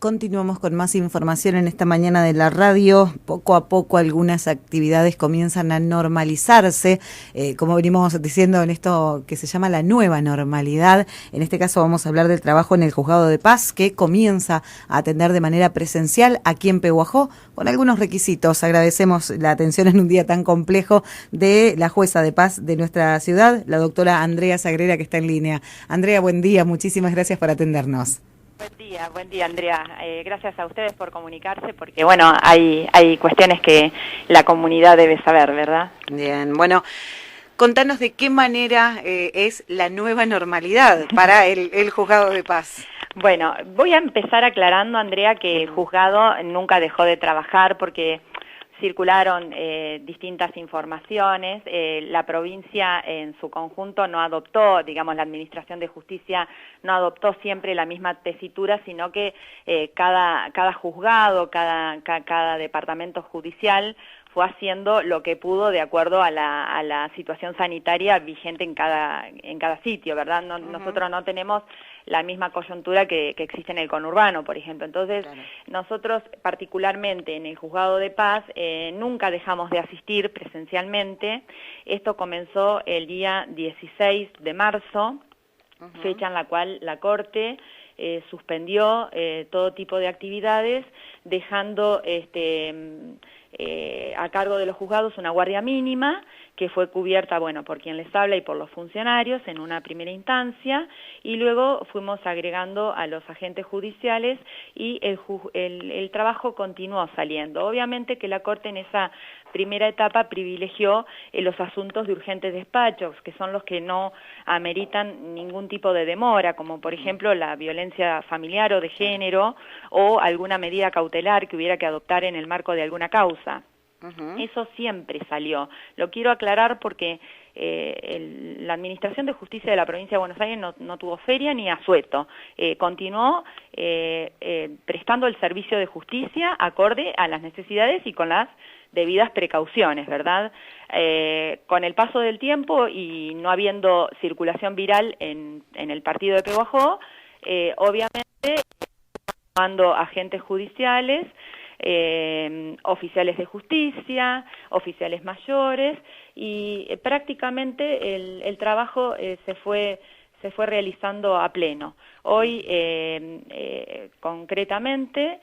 Continuamos con más información en esta mañana de la radio. Poco a poco algunas actividades comienzan a normalizarse, como venimos diciendo en esto que se llama la nueva normalidad. En este caso vamos a hablar del trabajo en el Juzgado de Paz, que comienza a atender de manera presencial aquí en Pehuajó, con algunos requisitos. Agradecemos la atención en un día tan complejo de la jueza de paz de nuestra ciudad, la doctora Andrea Sagrera, que está en línea. Andrea, buen día, muchísimas gracias por atendernos. Buen día, Andrea. Gracias a ustedes por comunicarse, porque bueno, hay cuestiones que la comunidad debe saber, ¿verdad? Bien, bueno, contanos de qué manera es la nueva normalidad para el Juzgado de Paz. Bueno, voy a empezar aclarando, Andrea, que el juzgado nunca dejó de trabajar porque circularon distintas informaciones. La provincia en su conjunto no adoptó, digamos, la Administración de Justicia no adoptó siempre la misma tesitura, sino que cada juzgado, cada departamento judicial fue haciendo lo que pudo de acuerdo a la situación sanitaria vigente en cada sitio, ¿verdad? Nosotros no tenemos la misma coyuntura que existe en el conurbano, por ejemplo. Entonces, claro, nosotros particularmente en el Juzgado de Paz nunca dejamos de asistir presencialmente. Esto comenzó el día 16 de marzo, fecha en la cual la Corte suspendió todo tipo de actividades, dejando a cargo de los juzgados una guardia mínima que fue cubierta, bueno, por quien les habla y por los funcionarios en una primera instancia, y luego fuimos agregando a los agentes judiciales y el trabajo continuó saliendo. Obviamente que la Corte en esa primera etapa privilegió los asuntos de urgentes despachos, que son los que no ameritan ningún tipo de demora, como por ejemplo la violencia familiar o de género, o alguna medida cautelar que hubiera que adoptar en el marco de alguna causa. Eso siempre salió. Lo quiero aclarar porque la Administración de Justicia de la Provincia de Buenos Aires no tuvo feria ni asueto. Continuó prestando el servicio de justicia acorde a las necesidades y con las debidas precauciones, ¿verdad? Con el paso del tiempo y no habiendo circulación viral en el partido de Pehuajó, obviamente, tomando agentes judiciales, oficiales de justicia, oficiales mayores, y prácticamente el trabajo se fue realizando a pleno. Hoy, concretamente,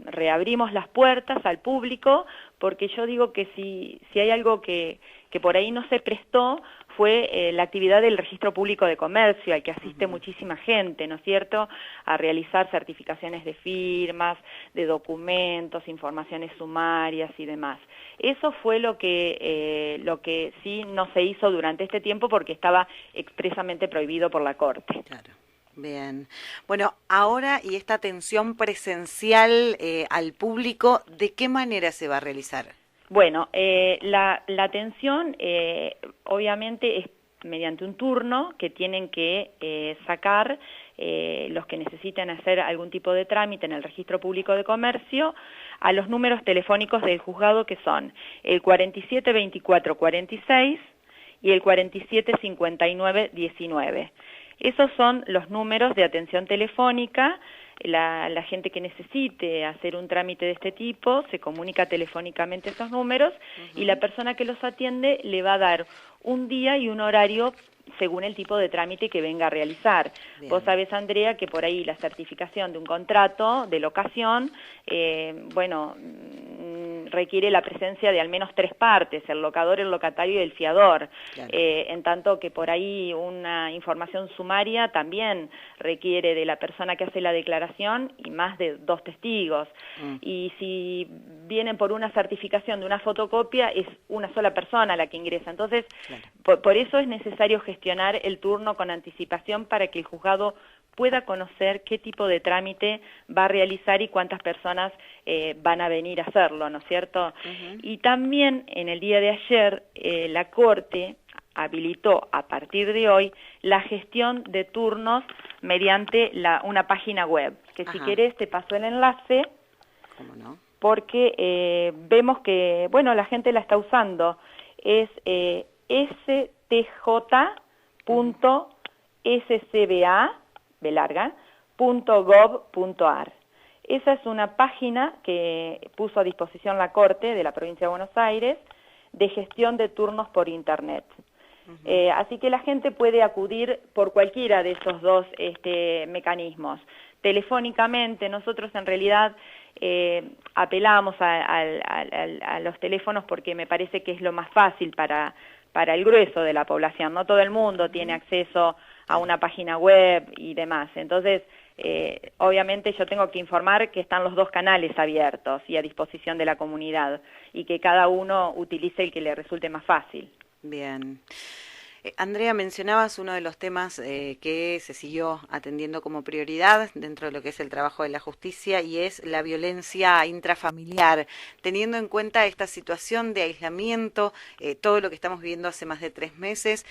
reabrimos las puertas al público, porque yo digo que si hay algo que por ahí no se prestó, fue la actividad del Registro Público de Comercio, al que asiste muchísima gente, ¿no es cierto?, a realizar certificaciones de firmas, de documentos, informaciones sumarias y demás. Eso fue lo que sí no se hizo durante este tiempo porque estaba expresamente prohibido por la Corte. Claro. Bien. Bueno, ahora y esta atención presencial al público, ¿de qué manera se va a realizar? Bueno, la atención obviamente es mediante un turno que tienen que sacar los que necesiten hacer algún tipo de trámite en el Registro Público de Comercio a los números telefónicos del juzgado, que son el 47 24 46 y el 47 59 19. Esos son los números de atención telefónica. La gente que necesite hacer un trámite de este tipo se comunica telefónicamente a esos números y la persona que los atiende le va a dar un día y un horario según el tipo de trámite que venga a realizar. Bien. Vos sabés, Andrea, que por ahí la certificación de un contrato de locación, requiere la presencia de al menos 3 partes, el locador, el locatario y el fiador. Claro. En tanto que por ahí una información sumaria también requiere de la persona que hace la declaración y más de 2 testigos. Y si vienen por una certificación de una fotocopia, es una sola persona la que ingresa. Entonces, claro, por eso es necesario gestionar el turno con anticipación para que el juzgado pueda conocer qué tipo de trámite va a realizar y cuántas personas van a venir a hacerlo, ¿no es cierto? Y también en el día de ayer la Corte habilitó a partir de hoy la gestión de turnos mediante una página web, que si querés te paso el enlace. ¿Cómo no? Porque vemos que, bueno, la gente la está usando. Es stj.scba.gov.ar. Esa es una página que puso a disposición la Corte de la Provincia de Buenos Aires de gestión de turnos por Internet. Así que la gente puede acudir por cualquiera de esos dos mecanismos. Telefónicamente, nosotros en realidad apelamos a los teléfonos porque me parece que es lo más fácil para el grueso de la población. No todo el mundo tiene acceso a una página web y demás. Entonces, obviamente yo tengo que informar que están los dos canales abiertos y a disposición de la comunidad y que cada uno utilice el que le resulte más fácil. Bien. Andrea, mencionabas uno de los temas que se siguió atendiendo como prioridad dentro de lo que es el trabajo de la justicia y es la violencia intrafamiliar. Teniendo en cuenta esta situación de aislamiento, todo lo que estamos viviendo hace más de 3 meses,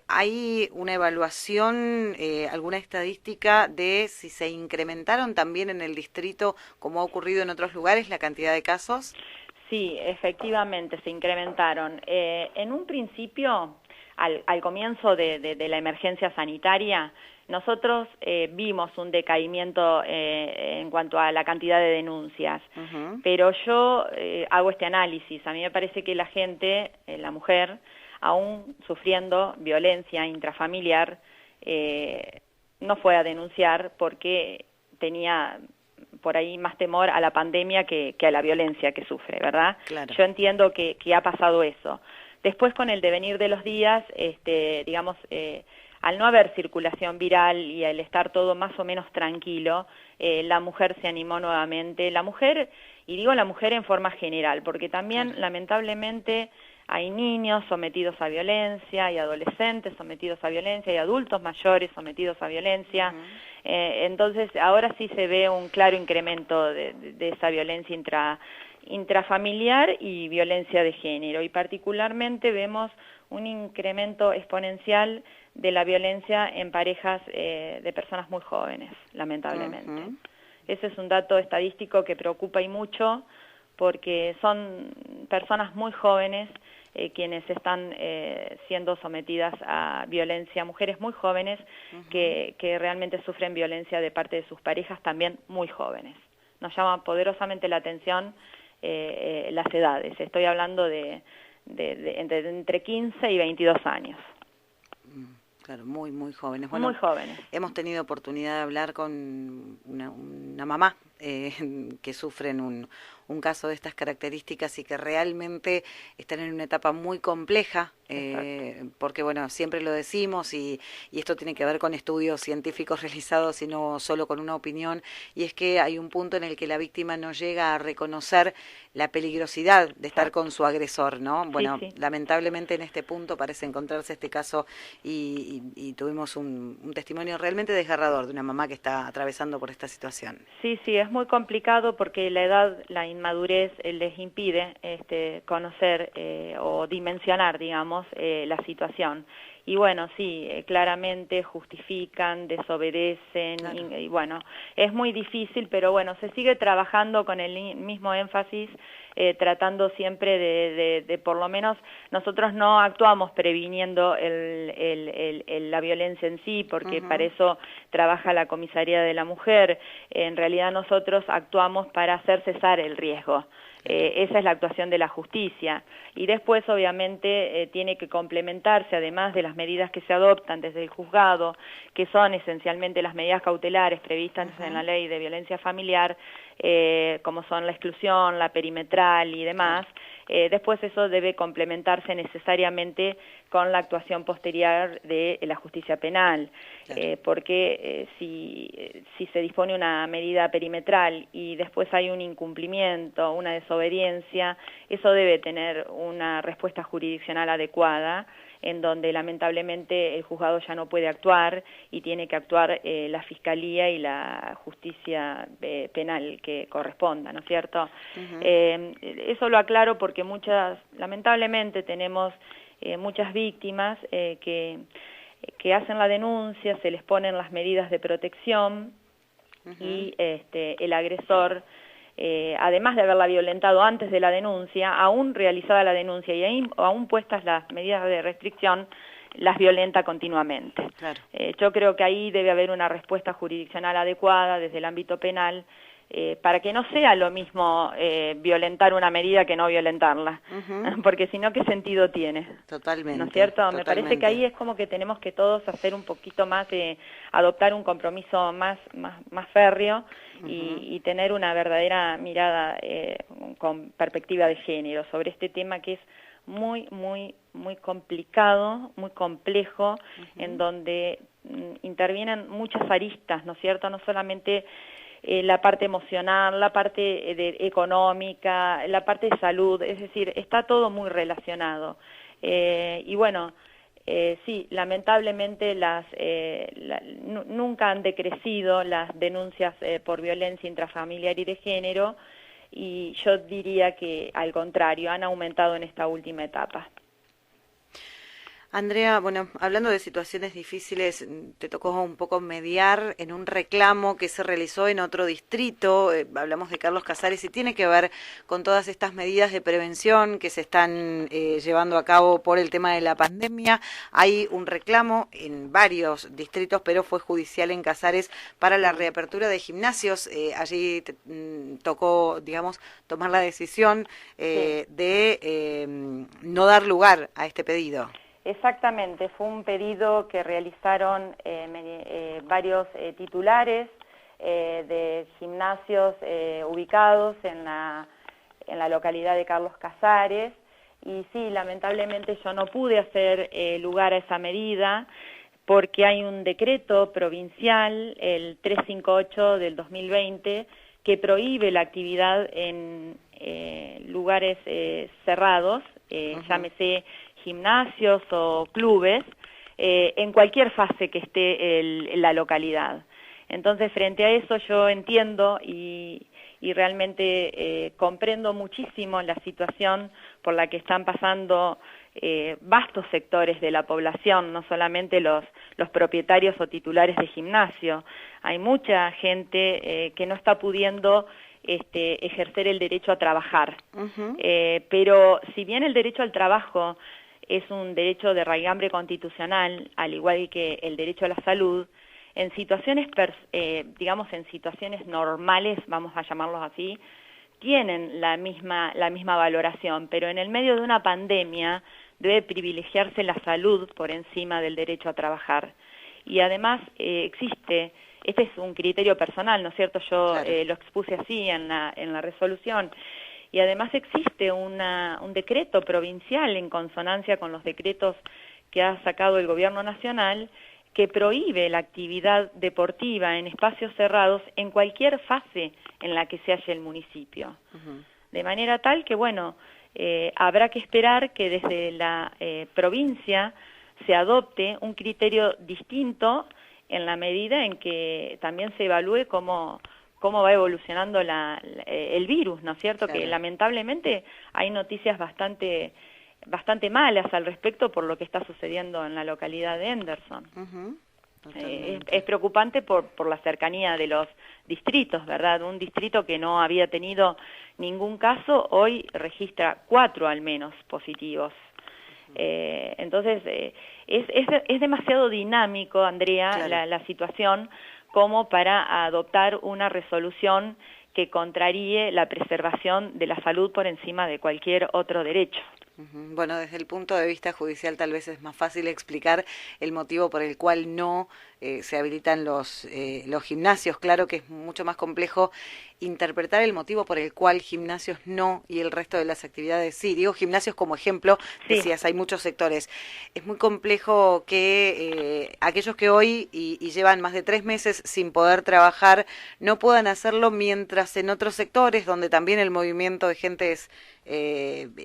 ¿hay una evaluación, alguna estadística de si se incrementaron también en el distrito, como ha ocurrido en otros lugares, la cantidad de casos? Sí, efectivamente se incrementaron. En un principio, al comienzo de la emergencia sanitaria, nosotros vimos un decaimiento en cuanto a la cantidad de denuncias, pero yo hago este análisis. A mí me parece que la gente, la mujer, aún sufriendo violencia intrafamiliar, no fue a denunciar porque tenía por ahí más temor a la pandemia que a la violencia que sufre, ¿verdad? Claro. Yo entiendo que ha pasado eso. Después, con el devenir de los días, digamos, al no haber circulación viral y al estar todo más o menos tranquilo, la mujer se animó nuevamente. La mujer, y digo la mujer en forma general, porque también, lamentablemente, hay niños sometidos a violencia, hay adolescentes sometidos a violencia, hay adultos mayores sometidos a violencia. Entonces, ahora sí se ve un claro incremento de esa violencia intrafamiliar y violencia de género, y particularmente vemos un incremento exponencial de la violencia en parejas de personas muy jóvenes, lamentablemente. Ese es un dato estadístico que preocupa y mucho, porque son personas muy jóvenes quienes están siendo sometidas a violencia, mujeres muy jóvenes que realmente sufren violencia de parte de sus parejas también muy jóvenes. Nos llama poderosamente la atención las edades. Estoy hablando de entre 15 y 22 años. Claro, muy, muy jóvenes. Bueno, muy jóvenes. Hemos tenido oportunidad de hablar con una mamá que sufren un caso de estas características y que realmente están en una etapa muy compleja, porque bueno, siempre lo decimos y esto tiene que ver con estudios científicos realizados y no solo con una opinión, y es que hay un punto en el que la víctima no llega a reconocer la peligrosidad de estar con su agresor, ¿no? Bueno, sí. Lamentablemente en este punto parece encontrarse este caso y tuvimos un testimonio realmente desgarrador de una mamá que está atravesando por esta situación. Sí, es muy complicado porque la edad, la inmadurez les impide conocer o dimensionar, digamos, la situación. Y bueno, sí, claramente justifican, desobedecen, claro. Y bueno, es muy difícil, pero bueno, se sigue trabajando con el mismo énfasis, tratando siempre de por lo menos, nosotros no actuamos previniendo la violencia en sí, porque para eso trabaja la Comisaría de la Mujer. En realidad nosotros actuamos para hacer cesar el riesgo. Esa es la actuación de la justicia. Y después, obviamente, tiene que complementarse, además de las medidas que se adoptan desde el juzgado, que son esencialmente las medidas cautelares previstas en la ley de violencia familiar, como son la exclusión, la perimetral y demás. Después eso debe complementarse necesariamente con la actuación posterior de la justicia penal, porque si se dispone una medida perimetral y después hay un incumplimiento, una desobediencia, eso debe tener una respuesta jurisdiccional adecuada, en donde lamentablemente el juzgado ya no puede actuar y tiene que actuar la Fiscalía y la justicia penal que corresponda, ¿no es cierto? Eso lo aclaro porque lamentablemente tenemos muchas víctimas que hacen la denuncia, se les ponen las medidas de protección y el agresor, además de haberla violentado antes de la denuncia, aún realizada la denuncia y aún puestas las medidas de restricción, las violenta continuamente. Claro. Yo creo que ahí debe haber una respuesta jurisdiccional adecuada desde el ámbito penal para que no sea lo mismo violentar una medida que no violentarla, porque si no, ¿qué sentido tiene? Totalmente. ¿No es cierto? Totalmente. Me parece que ahí es como que tenemos que todos hacer un poquito más adoptar un compromiso más férreo y tener una verdadera mirada con perspectiva de género sobre este tema que es muy complicado, muy complejo, en donde intervienen muchas aristas, ¿no es cierto? No solamente la parte emocional, la parte económica, la parte de salud, es decir, está todo muy relacionado. Y bueno, sí, lamentablemente nunca han decrecido las denuncias por violencia intrafamiliar y de género, y yo diría que al contrario, han aumentado en esta última etapa. Andrea, bueno, hablando de situaciones difíciles, te tocó un poco mediar en un reclamo que se realizó en otro distrito, hablamos de Carlos Casares, y tiene que ver con todas estas medidas de prevención que se están llevando a cabo por el tema de la pandemia. Hay un reclamo en varios distritos, pero fue judicial en Casares para la reapertura de gimnasios. Allí tocó, digamos, tomar la decisión de no dar lugar a este pedido. Exactamente, fue un pedido que realizaron varios titulares de gimnasios ubicados en la localidad de Carlos Casares, y sí, lamentablemente yo no pude hacer lugar a esa medida porque hay un decreto provincial, el 358 del 2020, que prohíbe la actividad en lugares cerrados, llámese gimnasios o clubes, en cualquier fase que esté la localidad. Entonces, frente a eso yo entiendo y realmente comprendo muchísimo la situación por la que están pasando vastos sectores de la población, no solamente los propietarios o titulares de gimnasio. Hay mucha gente que no está pudiendo ejercer el derecho a trabajar. Pero si bien el derecho al trabajo es un derecho de raigambre constitucional, al igual que el derecho a la salud, en situaciones, digamos, en situaciones normales, vamos a llamarlos así, tienen la misma valoración, pero en el medio de una pandemia debe privilegiarse la salud por encima del derecho a trabajar. Y además existe, este es un criterio personal, ¿no es cierto? Yo lo expuse así en la resolución. Y además existe un decreto provincial en consonancia con los decretos que ha sacado el Gobierno Nacional que prohíbe la actividad deportiva en espacios cerrados en cualquier fase en la que se halle el municipio. De manera tal que, bueno, habrá que esperar que desde la provincia se adopte un criterio distinto en la medida en que también se evalúe cómo va evolucionando el virus, ¿no es cierto? Que lamentablemente hay noticias bastante malas al respecto por lo que está sucediendo en la localidad de Henderson. Es preocupante por la cercanía de los distritos, ¿verdad? Un distrito que no había tenido ningún caso, hoy registra 4 al menos positivos. Entonces, es demasiado dinámico, Andrea, la situación, como para adoptar una resolución que contraríe la preservación de la salud por encima de cualquier otro derecho. Bueno, desde el punto de vista judicial tal vez es más fácil explicar el motivo por el cual no se habilitan los gimnasios. Claro que es mucho más complejo interpretar el motivo por el cual gimnasios no y el resto de las actividades sí. Digo gimnasios como ejemplo, decías, hay muchos sectores. Es muy complejo que aquellos que hoy y llevan más de 3 meses sin poder trabajar no puedan hacerlo, mientras en otros sectores donde también el movimiento de gente es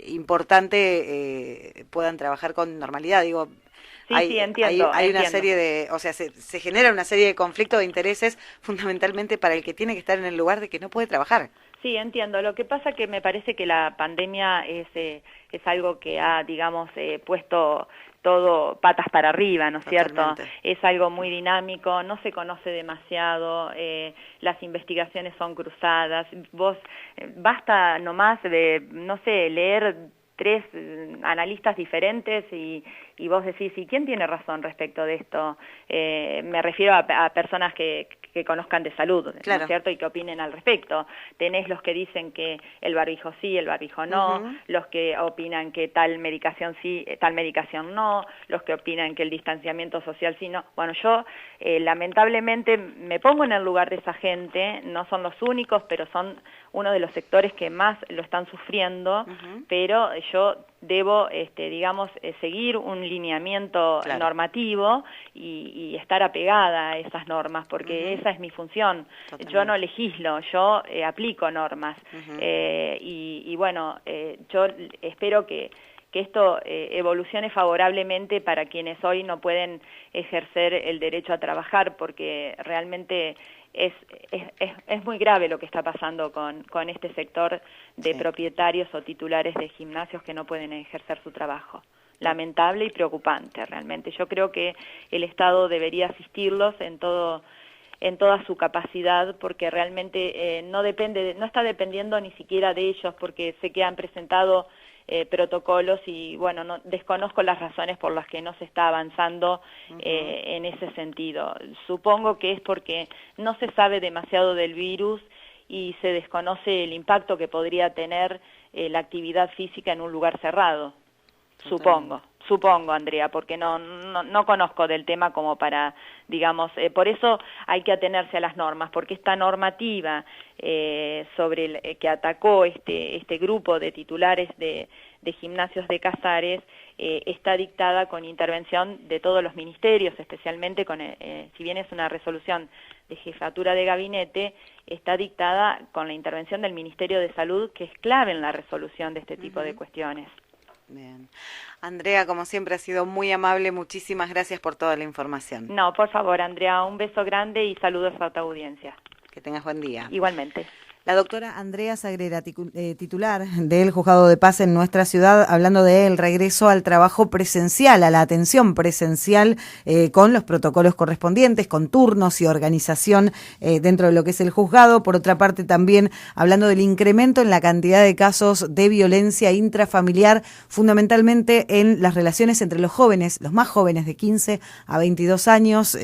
importante, puedan trabajar con normalidad. Digo, entiendo. Hay una serie de, o sea, se genera una serie de conflictos de intereses fundamentalmente para el que tiene que estar en el lugar de que no puede trabajar. Sí, entiendo. Lo que pasa que me parece que la pandemia es algo que ha, digamos, puesto todo patas para arriba, ¿no es cierto? Es algo muy dinámico, no se conoce demasiado, las investigaciones son cruzadas. Vos, basta nomás de, no sé, leer 3 analistas diferentes y y vos decís, ¿y quién tiene razón respecto de esto? Me refiero a personas que conozcan de salud, claro, ¿no es cierto? Y que opinen al respecto. Tenés los que dicen que el barbijo sí, el barbijo no, los que opinan que tal medicación sí, tal medicación no, los que opinan que el distanciamiento social sí, no. Bueno, yo lamentablemente me pongo en el lugar de esa gente, no son los únicos, pero son uno de los sectores que más lo están sufriendo, pero yo debo, digamos, seguir un lineamiento normativo y estar apegada a esas normas, porque esa es mi función. Totalmente. Yo no legislo, yo aplico normas. Y bueno, yo espero que esto evolucione favorablemente para quienes hoy no pueden ejercer el derecho a trabajar, porque realmente es muy grave lo que está pasando con este sector de propietarios o titulares de gimnasios que no pueden ejercer su trabajo. Lamentable y preocupante realmente. Yo creo que el Estado debería asistirlos en toda su capacidad, porque realmente no está dependiendo ni siquiera de ellos, porque sé que han presentado protocolos y bueno, desconozco las razones por las que no se está avanzando en ese sentido. Supongo que es porque no se sabe demasiado del virus y se desconoce el impacto que podría tener la actividad física en un lugar cerrado. Supongo, Andrea, porque no conozco del tema como para, digamos, por eso hay que atenerse a las normas, porque esta normativa sobre que atacó este grupo de titulares de gimnasios de Casares está dictada con intervención de todos los ministerios, especialmente si bien es una resolución de jefatura de gabinete, está dictada con la intervención del Ministerio de Salud, que es clave en la resolución de este tipo de cuestiones. Bien. Andrea, como siempre, ha sido muy amable. Muchísimas gracias por toda la información. No, por favor, Andrea, un beso grande y saludos a tu audiencia. Que tengas buen día. Igualmente. La doctora Andrea Sagrera, titular del Juzgado de Paz en nuestra ciudad, hablando del regreso al trabajo presencial, a la atención presencial, con los protocolos correspondientes, con turnos y organización dentro de lo que es el juzgado. Por otra parte, también hablando del incremento en la cantidad de casos de violencia intrafamiliar, fundamentalmente en las relaciones entre los jóvenes, los más jóvenes de 15 a 22 años,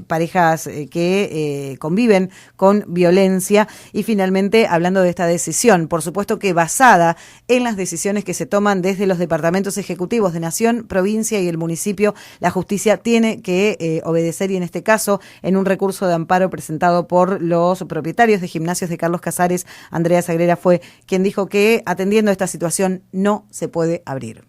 parejas que conviven con violencia. Y finalmente, hablando de esta decisión, por supuesto que basada en las decisiones que se toman desde los departamentos ejecutivos de Nación, provincia y el municipio, la justicia tiene que obedecer, y en este caso, en un recurso de amparo presentado por los propietarios de gimnasios de Carlos Casares, Andrea Sagrera fue quien dijo que, atendiendo a esta situación, no se puede abrir.